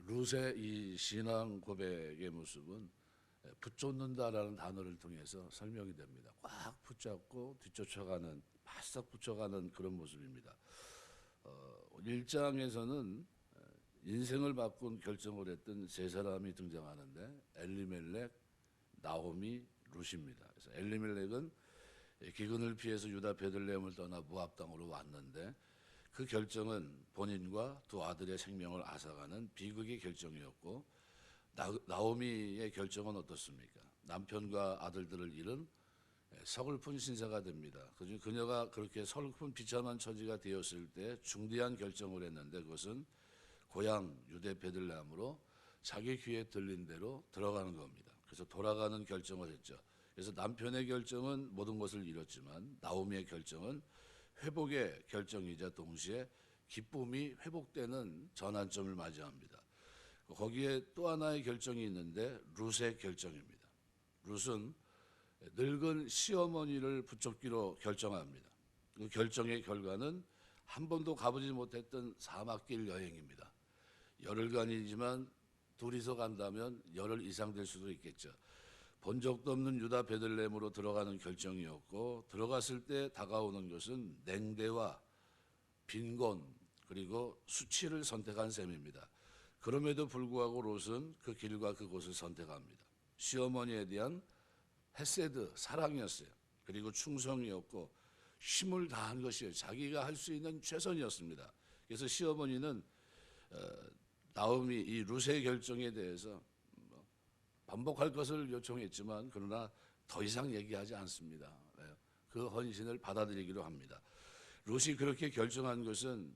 룻의 이 신앙 고백의 모습은 붙잡는다라는 단어를 통해서 설명이 됩니다. 꽉 붙잡고 뒤쫓아가는, 바싹 붙여가는 그런 모습입니다. 1장에서는 인생을 바꾼 결정을 했던 세 사람이 등장하는데 엘리멜렉, 나오미, 룻입니다. 그래서 엘리멜렉은 기근을 피해서 유다 베들레헴을 떠나 모압 땅으로 왔는데 그 결정은 본인과 두 아들의 생명을 앗아가는 비극의 결정이었고, 나오미의 결정은 어떻습니까? 남편과 아들들을 잃은 서글픈 신세가 됩니다. 그녀가 그렇게 서글픈 비참한 처지가 되었을 때 중대한 결정을 했는데, 그것은 고향 유대 베들레헴으로 자기 귀에 들린 대로 들어가는 겁니다. 그래서 돌아가는 결정을 했죠. 그래서 남편의 결정은 모든 것을 잃었지만 나오미의 결정은 회복의 결정이자 동시에 기쁨이 회복되는 전환점을 맞이합니다. 거기에 또 하나의 결정이 있는데 룻의 결정입니다. 룻은 늙은 시어머니를 붙잡기로 결정합니다. 그 결정의 결과는 한 번도 가보지 못했던 사막길 여행입니다. 열흘간이지만 둘이서 간다면 열흘 이상 될 수도 있겠죠. 본 적도 없는 유다 베들레헴으로 들어가는 결정이었고, 들어갔을 때 다가오는 것은 냉대와 빈곤 그리고 수치를 선택한 셈입니다. 그럼에도 불구하고 롯은 그 길과 그곳을 선택합니다. 시어머니에 대한 헤세드, 사랑이었어요. 그리고 충성이었고 힘을 다한 것이에요. 자기가 할 수 있는 최선이었습니다. 그래서 시어머니는 나오미 이 룻의 결정에 대해서 반복할 것을 요청했지만 그러나 더 이상 얘기하지 않습니다. 그 헌신을 받아들이기로 합니다. 룻이 그렇게 결정한 것은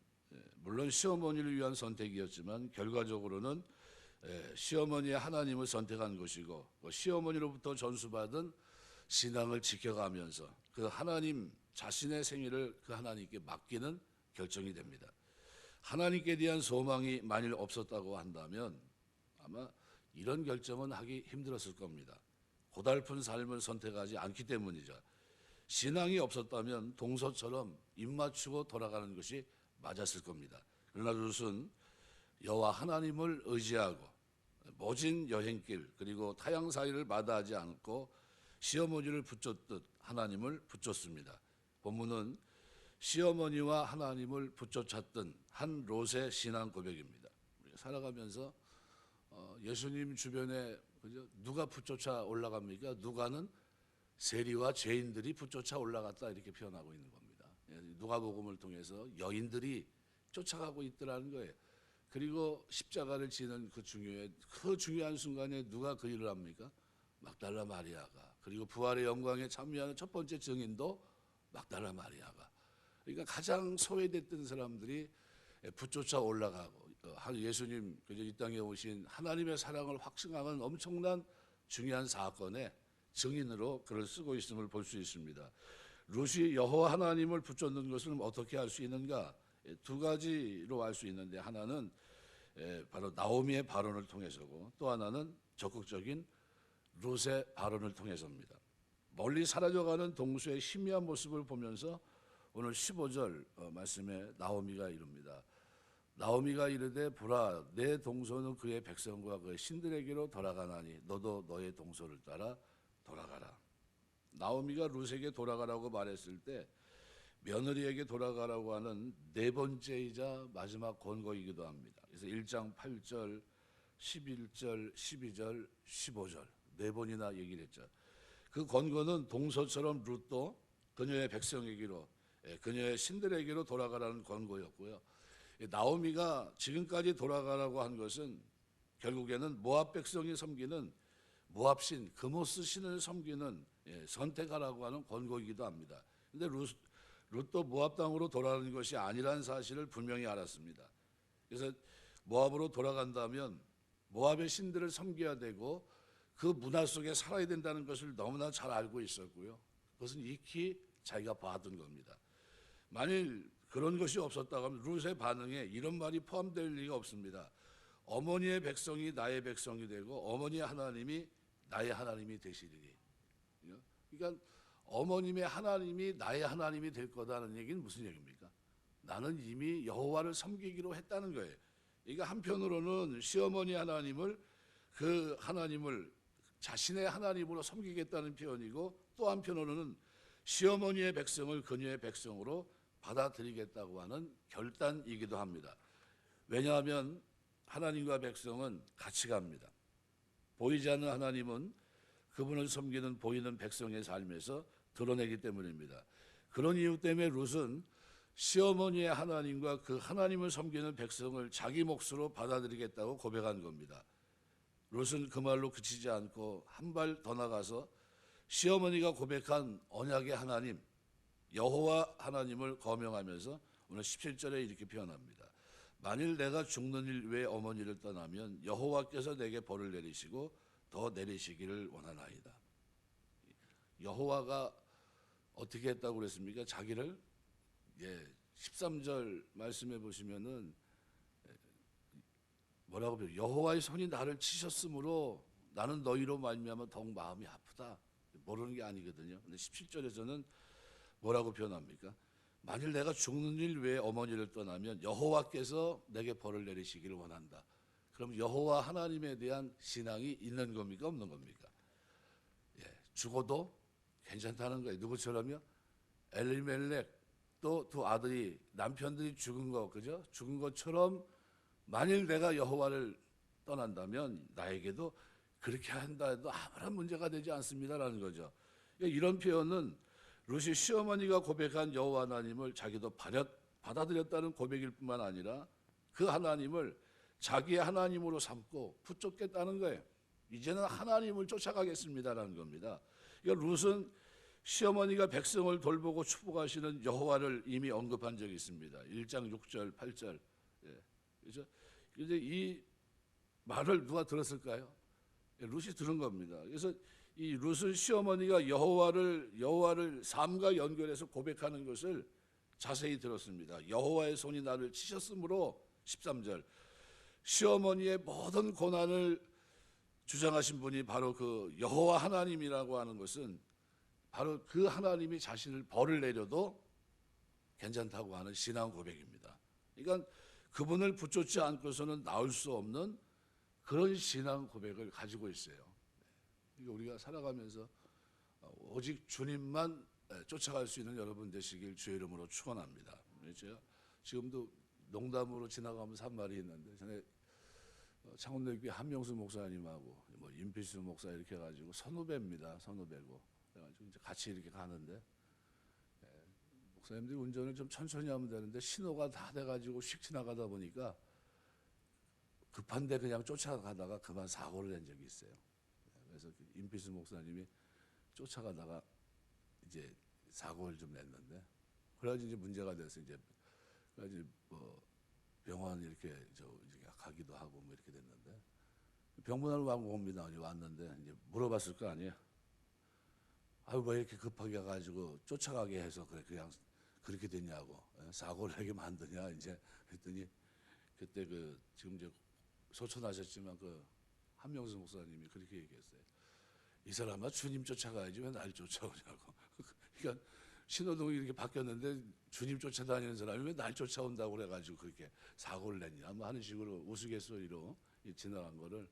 물론 시어머니를 위한 선택이었지만 결과적으로는 시어머니의 하나님을 선택한 것이고, 시어머니로부터 전수받은 신앙을 지켜가면서 그 하나님 자신의 생일을 그 하나님께 맡기는 결정이 됩니다. 하나님께 대한 소망이 만일 없었다고 한다면 아마 이런 결정은 하기 힘들었을 겁니다. 고달픈 삶을 선택하지 않기 때문이죠. 신앙이 없었다면 동서처럼 입 맞추고 돌아가는 것이 맞았을 겁니다. 그러나 룻은 여호와 하나님을 의지하고 모진 여행길 그리고 타양 사이를 마다하지 않고 시어머니를 붙잡듯 하나님을 붙잡습니다. 본문은 시어머니와 하나님을 붙잡았던 한 롯의 신앙 고백입니다. 살아가면서 예수님 주변에 누가 붙쫓아 올라갑니까? 누가는 세리와 죄인들이 붙쫓아 올라갔다 이렇게 표현하고 있는 겁니다. 누가복음을 통해서 여인들이 쫓아가고 있더라는 거예요. 그리고 십자가를 지는 그 중요한 순간에 누가 그 일을 합니까? 막달라 마리아가. 그리고 부활의 영광에 참여하는 첫 번째 증인도 막달라 마리아가. 그러니까 가장 소외됐던 사람들이 붙쫓아 올라가고 예수님 이 땅에 오신 하나님의 사랑을 확증하는 엄청난 중요한 사건의 증인으로 글을 쓰고 있음을 볼 수 있습니다. 룻이 여호와 하나님을 붙잡는 것을 어떻게 할 수 있는가? 두 가지로 알 수 있는데, 하나는 바로 나오미의 발언을 통해서고, 또 하나는 적극적인 룻의 발언을 통해서입니다. 멀리 사라져가는 동수의 희미한 모습을 보면서 오늘 15절 말씀에 나오미가 이릅니다. 나오미가 이르되 보라, 내 동서는 그의 백성과 그의 신들에게로 돌아가나니 너도 너의 동서를 따라 돌아가라. 나오미가 룻에게 돌아가라고 말했을 때 며느리에게 돌아가라고 하는 네 번째이자 마지막 권고이기도 합니다. 그래서 1장 8절, 11절, 12절, 15절 네 번이나 얘기를 했죠. 그 권고는 동서처럼 룻도 그녀의 백성에게로, 그녀의 신들에게로 돌아가라는 권고였고요. 나오미가 지금까지 돌아가라고 한 것은 결국에는 모압 백성이 섬기는 모압신 그모스 신을 섬기는 선택하라고 하는 권고이기도 합니다. 그런데 룻도 모압 땅으로 돌아가는 것이 아니라는 사실을 분명히 알았습니다. 그래서 모압으로 돌아간다면 모압의 신들을 섬겨야 되고 그 문화 속에 살아야 된다는 것을 너무나 잘 알고 있었고요. 그것은 익히 자기가 봐둔 겁니다. 만일 그런 것이 없었다고 하면 룻의 반응에 이런 말이 포함될 리가 없습니다. 어머니의 백성이 나의 백성이 되고 어머니의 하나님이 나의 하나님이 되시리니. 그러니까 어머님의 하나님이 나의 하나님이 될 거다는 얘기는 무슨 얘기입니까? 나는 이미 여호와를 섬기기로 했다는 거예요. 이게 한편으로는 시어머니 하나님을 그 하나님을 자신의 하나님으로 섬기겠다는 표현이고, 또 한편으로는 시어머니의 백성을 그녀의 백성으로 받아들이겠다고 하는 결단이기도 합니다. 왜냐하면 하나님과 백성은 같이 갑니다. 보이지 않는 하나님은 그분을 섬기는 보이는 백성의 삶에서 드러내기 때문입니다. 그런 이유 때문에 룻은 시어머니의 하나님과 그 하나님을 섬기는 백성을 자기 몫으로 받아들이겠다고 고백한 겁니다. 룻은 그 말로 그치지 않고 한 발 더 나가서 시어머니가 고백한 언약의 하나님, 여호와 하나님을 거명하면서 오늘 17절에 이렇게 표현합니다. 만일 내가 죽는 일 외에 어머니를 떠나면 여호와께서 내게 벌을 내리시고 더 내리시기를 원하나이다. 여호와가 어떻게 했다고 그랬습니까? 자기를 13절 말씀해 보시면은 뭐라고 배워요? 여호와의 손이 나를 치셨으므로 나는 너희로 말미암아 더욱 마음이 아프다. 모르는 게 아니거든요. 근데 17절에서는 뭐라고 표현합니까? 만일 내가 죽는 일 외에 어머니를 떠나면 여호와께서 내게 벌을 내리시기를 원한다. 그럼 여호와 하나님에 대한 신앙이 있는 겁니까? 없는 겁니까? 죽어도 괜찮다는 거예요. 누구처럼요? 엘리멜렉 또 두 아들이 남편들이 죽은 거, 그죠? 죽은 것처럼 만일 내가 여호와를 떠난다면 나에게도 그렇게 한다 해도 아무런 문제가 되지 않습니다라는 거죠. 이런 표현은 룻이 시어머니가 고백한 여호와 하나님을 자기도 받아들였다는 고백일 뿐만 아니라 그 하나님을 자기의 하나님으로 삼고 붙잡겠다는 거예요. 이제는 하나님을 쫓아가겠습니다라는 겁니다. 그러니까 룻은 시어머니가 백성을 돌보고 축복하시는 여호와를 이미 언급한 적이 있습니다. 1장 6절, 8절. 그렇죠? 그런데 이 말을 누가 들었을까요? 룻이 들은 겁니다. 그래서 이 룻은 시어머니가 여호와를 삶과 연결해서 고백하는 것을 자세히 들었습니다. 여호와의 손이 나를 치셨으므로 13절. 시어머니의 모든 고난을 주장하신 분이 바로 그 여호와 하나님이라고 하는 것은 바로 그 하나님이 자신을 벌을 내려도 괜찮다고 하는 신앙 고백입니다. 그러니까 그분을 붙잡지 않고서는 나올 수 없는 그런 신앙 고백을 가지고 있어요. 그러니까 우리가 살아가면서 오직 주님만 쫓아갈 수 있는 여러분 되시길 주의 이름으로 축원합니다. 그렇죠? 지금도 농담으로 지나가면서 한 말이 있는데, 전에 창원대교회 한명수 목사님하고 뭐 임필수 목사 이렇게 해가지고 선후배입니다. 선후배고 그래가지고 이제 같이 이렇게 가는데, 목사님들이 운전을 좀 천천히 하면 되는데 신호가 다 돼가지고 휙 지나가다 보니까 급한데 그냥 쫓아가다가 그만 사고를 낸 적이 있어요. 그래서 임필수 목사님이 쫓아가다가 이제 사고를 좀 냈는데, 그래가지고 이제 문제가 돼서 이제 그래가지고 뭐 병원 이렇게 이제 가기도 하고 뭐 이렇게 됐는데, 병문안으로 옵니다. 왔는데 이제 물어봤을 거 아니에요. 아유, 왜 이렇게 급하게 가가지고 쫓아가게 해서 그냥 그렇게 됐냐고, 사고를 하게 만드냐 이제 그랬더니, 그때 지금 이제 소천하셨지만 한명수 목사님이 그렇게 얘기했어요. 이 사람아, 주님 쫓아가야지 왜 날 쫓아오냐고. 그러니까 신호등이 이렇게 바뀌었는데 주님 쫓아다니는 사람이 왜 날 쫓아온다고 그래가지고 그렇게 사고를 냈냐 뭐 하는 식으로 우스갯소리로 지나간 거를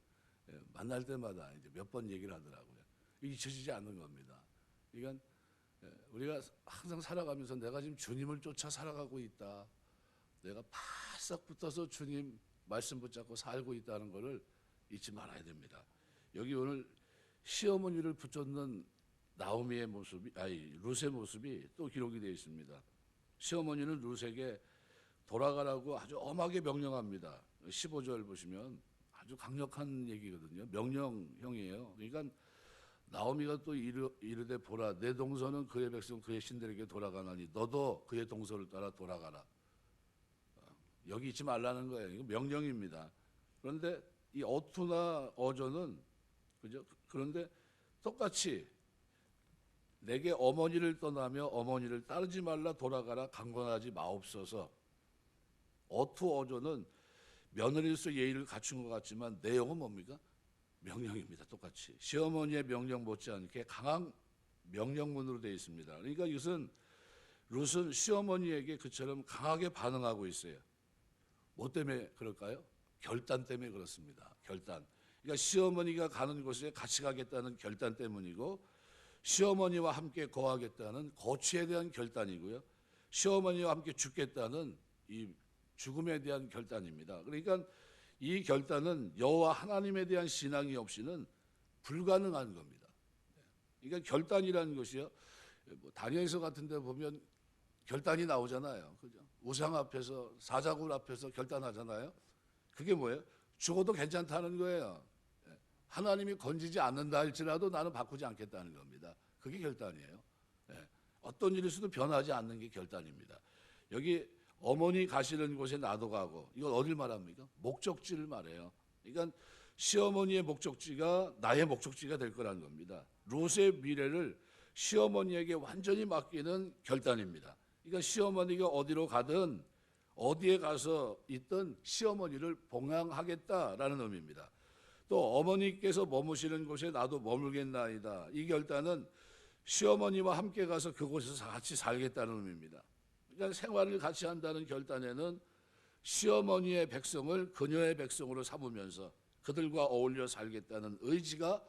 만날 때마다 이제 몇 번 얘기를 하더라고요. 잊혀지지 않는 겁니다. 그러니까 우리가 항상 살아가면서 내가 지금 주님을 쫓아 살아가고 있다, 내가 바싹 붙어서 주님 말씀 붙잡고 살고 있다는 것을 잊지 말아야 됩니다. 여기 오늘 시어머니를 붙잡는 나오미의 모습이, 룻의 모습이 또 기록이 되어 있습니다. 시어머니는 룻에게 돌아가라고 아주 엄하게 명령합니다. 15절 보시면 아주 강력한 얘기거든요. 명령형이에요. 그러니까 나오미가 또 이르되 보라, 내 동서는 그의 백성 그의 신들에게 돌아가나니 너도 그의 동서를 따라 돌아가라. 여기 있지 말라는 거예요. 이거 명령입니다. 그런데 이 어투나 어조는, 그죠? 그런데 똑같이 내게 어머니를 떠나며 어머니를 따르지 말라, 돌아가라, 강권하지 마옵소서. 어투 어조는 며느리로서 예의를 갖춘 것 같지만 내용은 뭡니까? 명령입니다. 똑같이 시어머니의 명령 못지않게 강한 명령문으로 되어 있습니다. 그러니까 이것은 룻은 시어머니에게 그처럼 강하게 반응하고 있어요. 뭐 때문에 그럴까요? 결단 때문에 그렇습니다. 결단. 그러니까 시어머니가 가는 곳에 같이 가겠다는 결단 때문이고, 시어머니와 함께 거하겠다는 거취에 대한 결단이고요. 시어머니와 함께 죽겠다는 이 죽음에 대한 결단입니다. 그러니까 이 결단은 여호와 하나님에 대한 신앙이 없이는 불가능한 겁니다. 그러니까 결단이라는 것이요, 뭐 다니엘서 같은 데 보면 결단이 나오잖아요. 그죠? 우상 앞에서, 사자굴 앞에서 결단하잖아요. 그게 뭐예요? 죽어도 괜찮다는 거예요. 하나님이 건지지 않는다 할지라도 나는 바꾸지 않겠다는 겁니다. 그게 결단이에요. 어떤 일일수도 변하지 않는 게 결단입니다. 여기 어머니 가시는 곳에 나도 가고, 이건 어딜 말합니까? 목적지를 말해요. 그러니까 시어머니의 목적지가 나의 목적지가 될 거라는 겁니다. 롯의 미래를 시어머니에게 완전히 맡기는 결단입니다. 그러니까 시어머니가 어디로 가든 어디에 가서 있든 시어머니를 봉양하겠다라는 의미입니다. 또 어머니께서 머무시는 곳에 나도 머물겠나이다. 이 결단은 시어머니와 함께 가서 그곳에서 같이 살겠다는 의미입니다. 그러니까 생활을 같이 한다는 결단에는 시어머니의 백성을 그녀의 백성으로 삼으면서 그들과 어울려 살겠다는 의지가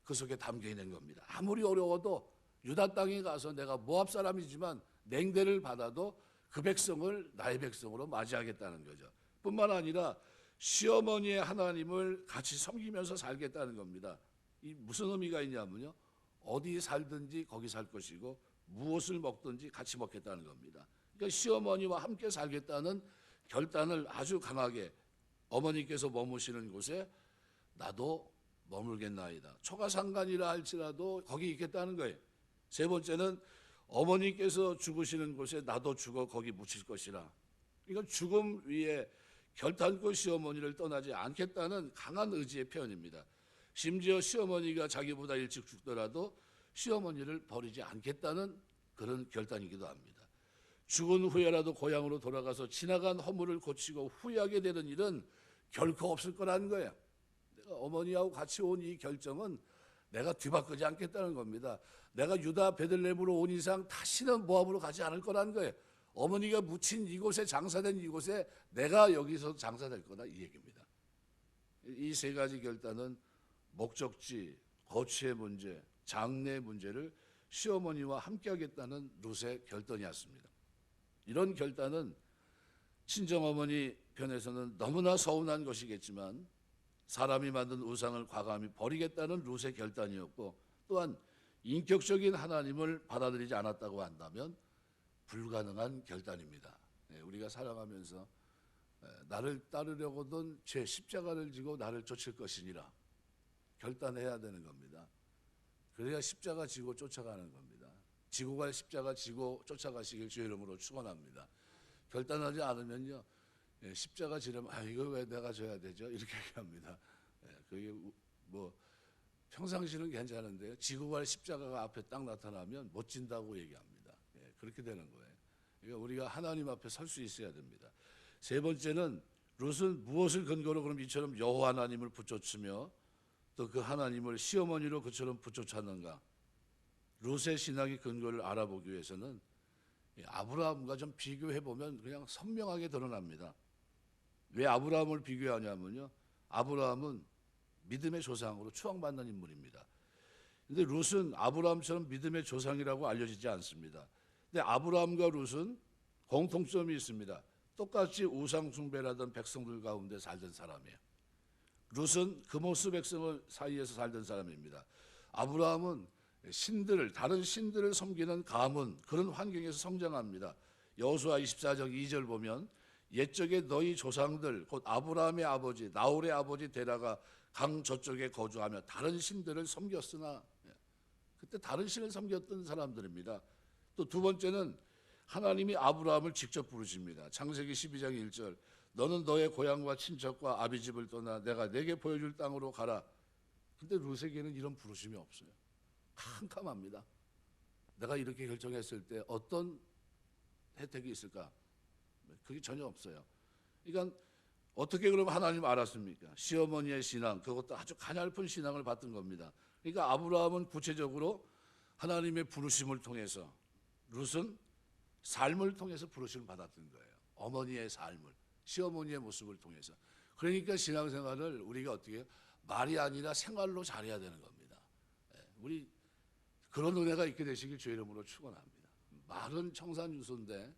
그 속에 담겨 있는 겁니다. 아무리 어려워도 유다 땅에 가서 내가 모압 사람이지만 냉대를 받아도 그 백성을 나의 백성으로 맞이하겠다는 거죠. 뿐만 아니라 시어머니의 하나님을 같이 섬기면서 살겠다는 겁니다. 이 무슨 의미가 있냐면요, 어디 살든지 거기 살 것이고 무엇을 먹든지 같이 먹겠다는 겁니다. 그러니까 시어머니와 함께 살겠다는 결단을 아주 강하게, 어머니께서 머무시는 곳에 나도 머물겠나이다. 초가상간이라 할지라도 거기 있겠다는 거예요. 세 번째는 어머니께서 죽으시는 곳에 나도 죽어 거기 묻힐 것이라. 이건 죽음 위에 결단코 시어머니를 떠나지 않겠다는 강한 의지의 표현입니다. 심지어 시어머니가 자기보다 일찍 죽더라도 시어머니를 버리지 않겠다는 그런 결단이기도 합니다. 죽은 후에라도 고향으로 돌아가서 지나간 허물을 고치고 후회하게 되는 일은 결코 없을 거라는 거예요. 내가 어머니하고 같이 온 이 결정은 내가 뒤바꾸지 않겠다는 겁니다. 내가 유다 베들레헴으로 온 이상 다시는 모압으로 가지 않을 거라는 거예요. 어머니가 묻힌 이곳에, 장사된 이곳에 내가 여기서 장사될 거다, 이 얘기입니다. 이 세 가지 결단은 목적지, 거취의 문제, 장래의 문제를 시어머니와 함께하겠다는 롯의 결단이었습니다. 이런 결단은 친정어머니 편에서는 너무나 서운한 것이겠지만 사람이 만든 우상을 과감히 버리겠다는 롯의 결단이었고, 또한 인격적인 하나님을 받아들이지 않았다고 한다면 불가능한 결단입니다. 우리가 살아가면서 나를 따르려거든 제 십자가를 지고 나를 쫓을 것이니라 결단해야 되는 겁니다. 그래야 십자가 지고 쫓아가는 겁니다. 지고 갈 십자가 지고 쫓아가시길 주의 이름으로 축원합니다. 결단하지 않으면요, 십자가 지려면 이거 왜 내가 져야 되죠? 이렇게 얘기합니다. 그게 뭐 평상시는 괜찮은데요, 지고 갈 십자가가 앞에 딱 나타나면 못 진다고 얘기합니다. 그렇게 되는 거예요. 그러니까 우리가 하나님 앞에 설 수 있어야 됩니다. 세 번째는 롯은 무엇을 근거로 그럼 이처럼 여호와 하나님을 붙여치며 또 그 하나님을 시어머니로 그처럼 붙여쳤는가? 롯의 신앙의 근거를 알아보기 위해서는 아브라함과 좀 비교해 보면 그냥 선명하게 드러납니다. 왜 아브라함을 비교하냐면요, 아브라함은 믿음의 조상으로 추앙받는 인물입니다. 근데 롯은 아브라함처럼 믿음의 조상이라고 알려지지 않습니다. 근데 아브라함과 롯은 공통점이 있습니다. 똑같이 우상 숭배라던 백성들 가운데 살던 사람이에요. 롯은 금오스 백성을 사이에서 살던 사람입니다. 아브라함은 다른 신들을 섬기는 가문, 그런 환경에서 성장합니다. 여호수아 24장 2절 보면 옛적에 너희 조상들 곧 아브라함의 아버지 나홀의 아버지 데라가 강 저쪽에 거주하며 다른 신들을 섬겼으나, 그때 다른 신을 섬겼던 사람들입니다. 또 두 번째는 하나님이 아브라함을 직접 부르십니다. 창세기 12장 1절 너는 너의 고향과 친척과 아비집을 떠나 내가 내게 보여줄 땅으로 가라. 근데 롯에게는 이런 부르심이 없어요. 캄캄합니다. 내가 이렇게 결정했을 때 어떤 혜택이 있을까? 그게 전혀 없어요. 그러니까 어떻게 그러면 하나님 알았습니까? 시어머니의 신앙, 그것도 아주 가냘픈 신앙을 받던 겁니다. 그러니까 아브라함은 구체적으로 하나님의 부르심을 통해서, 롯은 삶을 통해서 부르심을 받았던 거예요. 어머니의 삶을, 시어머니의 모습을 통해서. 그러니까 신앙생활을 우리가 어떻게 해요? 말이 아니라 생활로 잘해야 되는 겁니다. 우리 그런 은혜가 있게 되시길 주의 이름으로 축원합니다. 말은 청산유소인데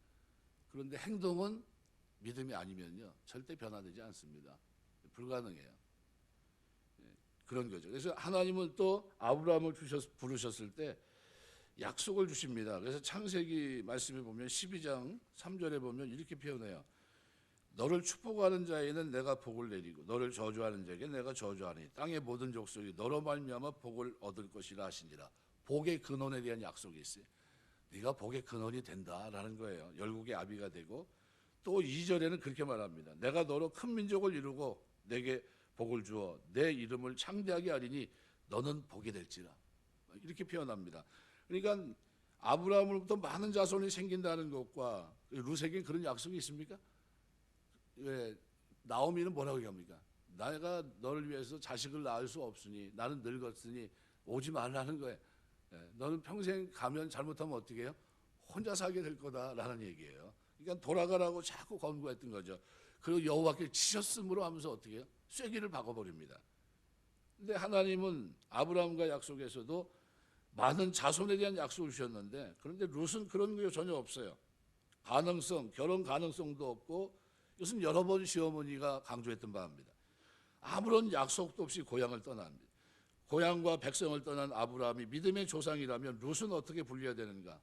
그런데 행동은 믿음이 아니면요 절대 변화되지 않습니다. 불가능해요. 그런 거죠. 그래서 하나님은 또 아브라함을 부르셨을 때 약속을 주십니다. 그래서 창세기 말씀에 보면 12장 3절에 보면 이렇게 표현해요. 너를 축복하는 자에는 내가 복을 내리고 너를 저주하는 자에게 내가 저주하니 땅의 모든 족속이 너로 말미암아 복을 얻을 것이라 하시니라. 복의 근원에 대한 약속이 있어요. 네가 복의 근원이 된다라는 거예요. 열국의 아비가 되고 또 2절에는 그렇게 말합니다. 내가 너로 큰 민족을 이루고 내게 복을 주어 내 이름을 창대하게 하리니 너는 복이 될지라. 이렇게 표현합니다. 그러니까 아브라함으로부터 많은 자손이 생긴다는 것과 루세에게 그런 약속이 있습니까? 왜 나오미는 뭐라고 얘기합니까? 내가 너를 위해서 자식을 낳을 수 없으니 나는 늙었으니 오지 말라는 거예요. 너는 평생 가면 잘못하면 어떻게 해요? 혼자 살게 될 거다라는 얘기예요. 그러니까 돌아가라고 자꾸 권고했던 거죠. 그리고 여호와께 치셨으므로 하면서 어떻게 해요? 쐐기를 박아버립니다. 근데 하나님은 아브라함과 약속에서도 많은 자손에 대한 약속을 주셨는데 그런데 룻은 그런 게 전혀 없어요. 결혼 가능성도 없고 이것은 여러 번 시어머니가 강조했던 바입니다. 아무런 약속도 없이 고향을 떠납니다. 고향과 백성을 떠난 아브라함이 믿음의 조상이라면 룻은 어떻게 불려야 되는가?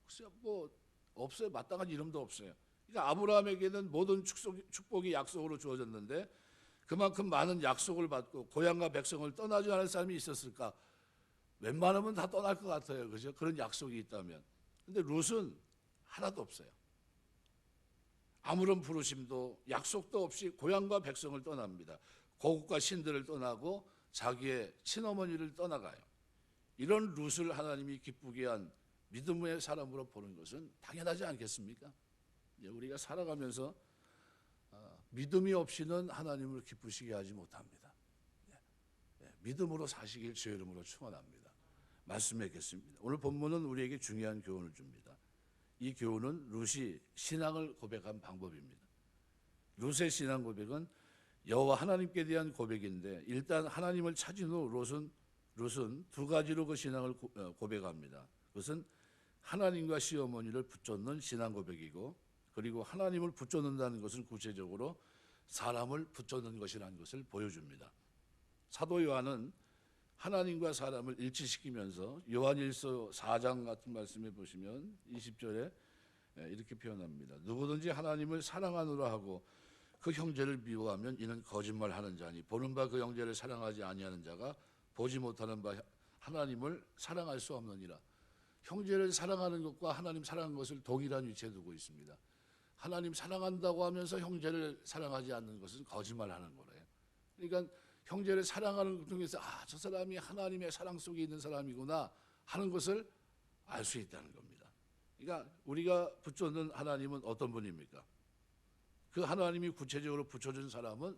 글쎄요, 뭐 없어요. 마땅한 이름도 없어요. 그러니까 아브라함에게는 모든 축복이 약속으로 주어졌는데 그만큼 많은 약속을 받고 고향과 백성을 떠나지 않을 사람이 있었을까? 웬만하면 다 떠날 것 같아요. 그죠? 그런 약속이 있다면. 근데 룻은 하나도 없어요. 아무런 부르심도 약속도 없이 고향과 백성을 떠납니다. 고국과 신들을 떠나고 자기의 친어머니를 떠나가요. 이런 룻을 하나님이 기쁘게 한 믿음의 사람으로 보는 것은 당연하지 않겠습니까? 우리가 살아가면서 믿음이 없이는 하나님을 기쁘시게 하지 못합니다. 믿음으로 사시길 주의 이름으로 축원합니다. 말씀 맺겠습니다. 오늘 본문은 우리에게 중요한 교훈을 줍니다. 이 교훈은 룻이 신앙을 고백한 방법입니다. 룻의 신앙 고백은 여호와 하나님께 대한 고백인데 일단 하나님을 찾은 후 룻은 두 가지로 그 신앙을 고백합니다. 그것은 하나님과 시어머니를 붙잡는 신앙 고백이고 그리고 하나님을 붙잡는다는 것은 구체적으로 사람을 붙잡는 것이라는 것을 보여줍니다. 사도 요한은 하나님과 사람을 일치시키면서 요한일서 4장 같은 말씀에 보시면 20절에 이렇게 표현합니다. 누구든지 하나님을 사랑하노라 하고 그 형제를 미워하면 이는 거짓말하는 자니 보는 바 그 형제를 사랑하지 아니하는 자가 보지 못하는 바 하나님을 사랑할 수 없느니라. 형제를 사랑하는 것과 하나님 사랑하는 것을 동일한 위치에 두고 있습니다. 하나님 사랑한다고 하면서 형제를 사랑하지 않는 것은 거짓말하는 거래요. 그러니까 형제를 사랑하는 것 중에서 저 사람이 하나님의 사랑 속에 있는 사람이구나 하는 것을 알 수 있다는 겁니다. 그러니까 우리가 붙잡는 하나님은 어떤 분입니까? 그 하나님이 구체적으로 붙여준 사람은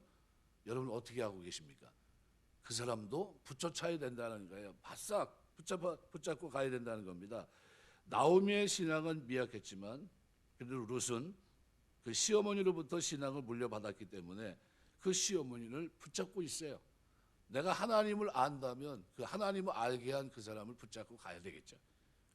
여러분 어떻게 하고 계십니까? 그 사람도 붙여차야 된다는 거예요. 바싹 붙잡고 가야 된다는 겁니다. 나오미의 신앙은 미약했지만 그래도 룻은 그 시어머니로부터 신앙을 물려받았기 때문에 그 시어머니를 붙잡고 있어요. 내가 하나님을 안다면 그 하나님을 알게 한 그 사람을 붙잡고 가야 되겠죠.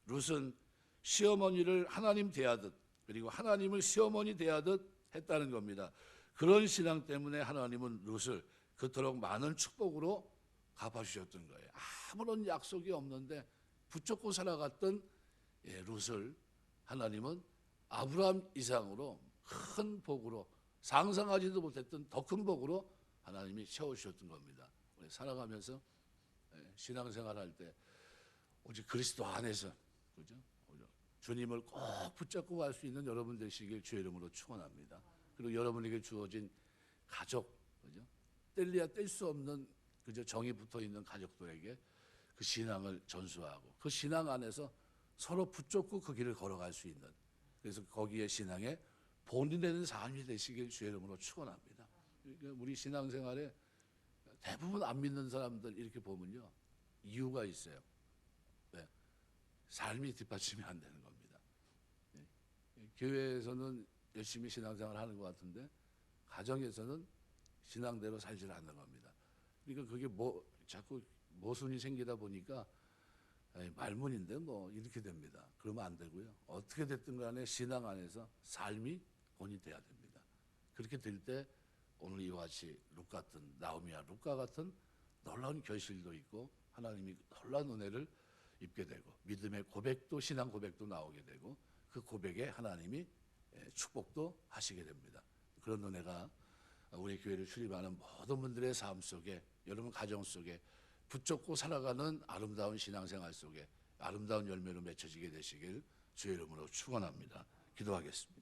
룻은 시어머니를 하나님 대하듯 그리고 하나님을 시어머니 대하듯 했다는 겁니다. 그런 신앙 때문에 하나님은 룻을 그토록 많은 축복으로 갚아주셨던 거예요. 아무런 약속이 없는데 붙잡고 살아갔던 룻을 하나님은 아브라함 이상으로 큰 복으로 상상하지도 못했던 더 큰 복으로 하나님이 채워주셨던 겁니다. 우리 살아가면서 신앙생활할 때 오직 그리스도 안에서 그죠? 주님을 꼭 붙잡고 갈 수 있는 여러분 되시길 주의 이름으로 축원합니다. 그리고 여러분에게 주어진 가족, 그죠? 뗄래야 뗄 수 없는 그저 정이 붙어 있는 가족들에게 그 신앙을 전수하고 그 신앙 안에서 서로 붙잡고 그 길을 걸어갈 수 있는 그래서 거기에 신앙에 본이 되는 삶이 되시길 주의 이름으로 축원합니다. 그러니까 우리 신앙생활에 대부분 안 믿는 사람들 이렇게 보면요 이유가 있어요. 네. 삶이 뒷받침이 안 되는 겁니다. 네. 교회에서는 열심히 신앙생활 하는 것 같은데 가정에서는 신앙대로 살지 않는 겁니다. 그러니까 그게 자꾸 모순이 생기다 보니까 말문인데 뭐 이렇게 됩니다. 그러면 안 되고요. 어떻게 됐든 간에 신앙 안에서 삶이 본이 돼야 됩니다. 그렇게 될 때 오늘 이와 같이 나오미와 룻과 같은 놀라운 결실도 있고 하나님이 놀라운 은혜를 입게 되고 믿음의 고백도 신앙 고백도 나오게 되고 그 고백에 하나님이 축복도 하시게 됩니다. 그런 은혜가 우리 교회를 출입하는 모든 분들의 삶 속에 여러분 가정 속에 붙잡고 살아가는 아름다운 신앙생활 속에 아름다운 열매로 맺혀지게 되시길 주의 이름으로 축원합니다. 기도하겠습니다.